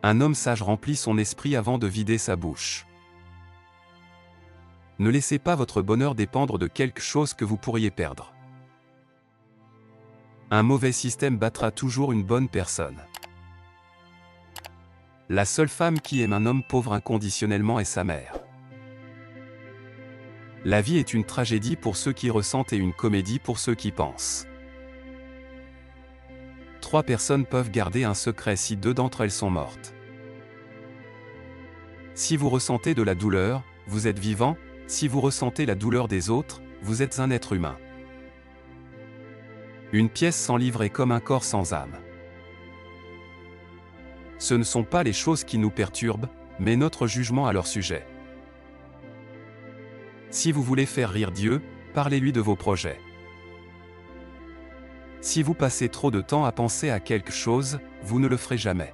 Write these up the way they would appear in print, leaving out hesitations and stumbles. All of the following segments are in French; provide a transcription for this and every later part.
Un homme sage remplit son esprit avant de vider sa bouche. Ne laissez pas votre bonheur dépendre de quelque chose que vous pourriez perdre. Un mauvais système battra toujours une bonne personne. La seule femme qui aime un homme pauvre inconditionnellement est sa mère. La vie est une tragédie pour ceux qui ressentent et une comédie pour ceux qui pensent. 3 personnes peuvent garder un secret si 2 d'entre elles sont mortes. Si vous ressentez de la douleur, vous êtes vivant. Si vous ressentez la douleur des autres, vous êtes un être humain. Une pièce sans livre est comme un corps sans âme. Ce ne sont pas les choses qui nous perturbent, mais notre jugement à leur sujet. Si vous voulez faire rire Dieu, parlez-lui de vos projets. Si vous passez trop de temps à penser à quelque chose, vous ne le ferez jamais.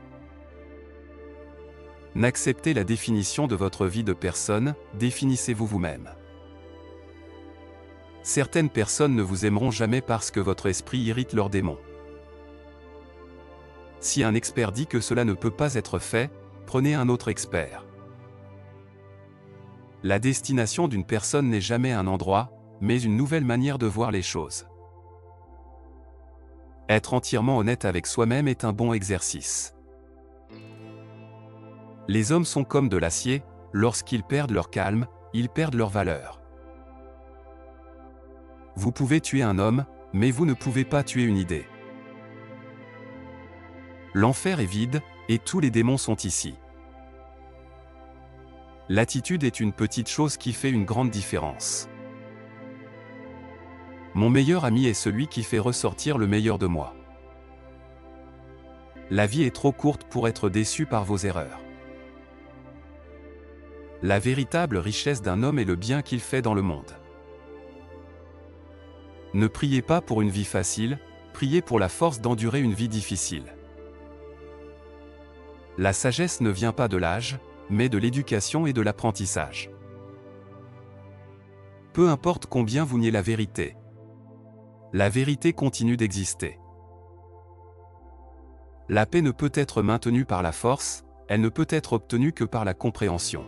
N'acceptez la définition de votre vie de personne, définissez-vous vous-même. Certaines personnes ne vous aimeront jamais parce que votre esprit irrite leurs démons. Si un expert dit que cela ne peut pas être fait, prenez un autre expert. La destination d'une personne n'est jamais un endroit, mais une nouvelle manière de voir les choses. Être entièrement honnête avec soi-même est un bon exercice. Les hommes sont comme de l'acier, lorsqu'ils perdent leur calme, ils perdent leur valeur. Vous pouvez tuer un homme, mais vous ne pouvez pas tuer une idée. L'enfer est vide, et tous les démons sont ici. L'attitude est une petite chose qui fait une grande différence. Mon meilleur ami est celui qui fait ressortir le meilleur de moi. La vie est trop courte pour être déçu par vos erreurs. La véritable richesse d'un homme est le bien qu'il fait dans le monde. Ne priez pas pour une vie facile, priez pour la force d'endurer une vie difficile. La sagesse ne vient pas de l'âge, mais de l'éducation et de l'apprentissage. Peu importe combien vous niez la vérité continue d'exister. La paix ne peut être maintenue par la force, elle ne peut être obtenue que par la compréhension.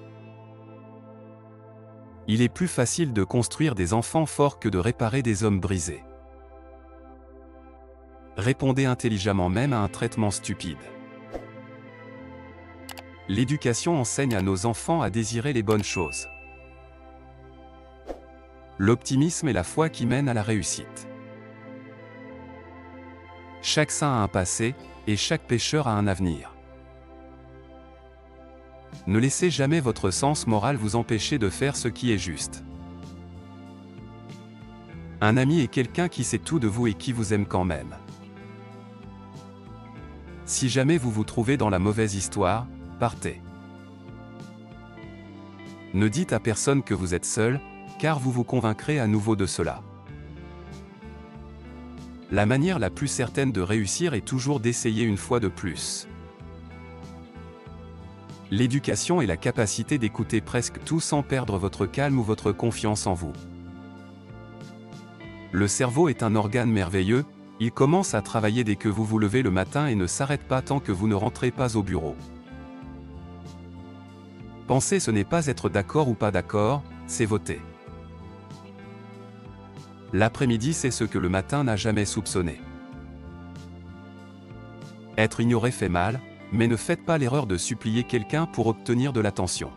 Il est plus facile de construire des enfants forts que de réparer des hommes brisés. Répondez intelligemment même à un traitement stupide. L'éducation enseigne à nos enfants à désirer les bonnes choses. L'optimisme est la foi qui mène à la réussite. Chaque saint a un passé, et chaque pécheur a un avenir. Ne laissez jamais votre sens moral vous empêcher de faire ce qui est juste. Un ami est quelqu'un qui sait tout de vous et qui vous aime quand même. Si jamais vous vous trouvez dans la mauvaise histoire, partez. Ne dites à personne que vous êtes seul, car vous vous convaincrez à nouveau de cela. La manière la plus certaine de réussir est toujours d'essayer une fois de plus. L'éducation est la capacité d'écouter presque tout sans perdre votre calme ou votre confiance en vous. Le cerveau est un organe merveilleux, il commence à travailler dès que vous vous levez le matin et ne s'arrête pas tant que vous ne rentrez pas au bureau. Penser ce n'est pas être d'accord ou pas d'accord, c'est voter. L'après-midi c'est ce que le matin n'a jamais soupçonné. Être ignoré fait mal, mais ne faites pas l'erreur de supplier quelqu'un pour obtenir de l'attention.